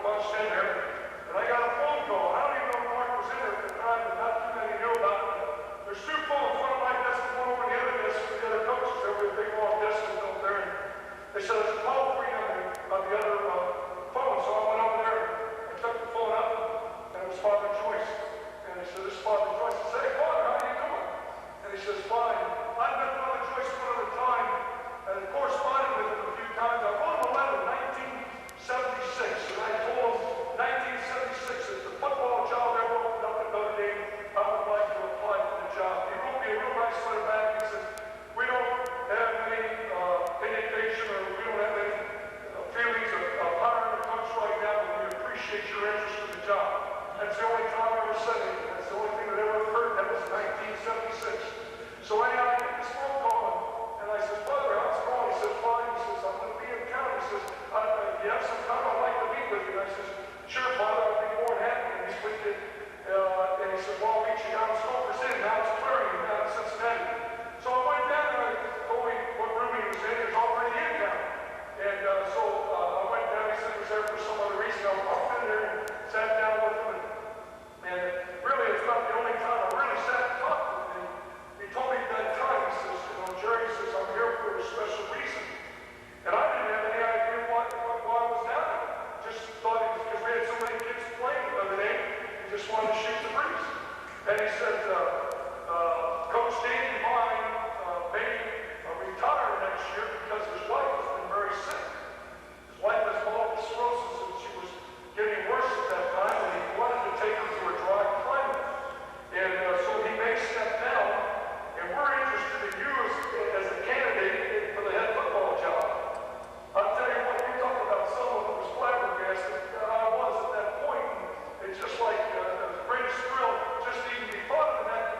bunched in there, and I got a phone call. I don't even know if Mark was in there at the time, but not too many knew about it. There's two phones, one on my desk and one over the other desk with the other coaches. There was a big long desk up there, and they said there's a call for you on the other phone. So I went over there, I took the phone up, and it was Father Joyce. And he said, this is Father Joyce. I said, hey, Father, how you doing? And he says, fine. I've met Father Joyce one other time, and corresponded with him a few times. I wrote him a letter in 1976, and I told him 1976 if the football job ever opened up at Notre Dame, I would like to apply for the job. He wrote me a real nice letter back. He said, we don't have any indication or we don't have any feelings of hiring a coach right now, but we appreciate your interest in the job. That's the only time I ever said anything. That's the only thing that ever occurred. That was 1976. So anyhow, I get this phone call, and I said, Father, how's it going? He says, fine. He says, I'm going to be in town. He says, if you have some time, I'd like to meet with you. And I says, sure, Father, I'd be more than happy to meet with you. And he said, well, I'll meet you down in Sculptor's Inn. Now it's clearing down in Cincinnati. So I went down and I told him what room he was in. He was already in town. And so I went down. He said he was there for some other reason. I walked in there and sat down with him. And really, it's not the only time I really sat and talked with him. He told me at that time, he says, Jerry says, I'm here for a special reason. And I didn't have any idea why I was down there. Just thought it was because we had so many kids playing the other day, he just wanted to shoot the breeze. And he said, Coach Davey Vine may retire next year because his wife has been very sick. His wife has multiple sclerosis and she was getting worse at that time, and he wanted to take her to a dry climate. And so he may step down, and we're interested in you as a candidate for the head football job. I'll tell you what, we talk about someone who was flabbergasted. I was at that point, and it's just like the greatest thrill just to even be thought of in that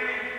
leave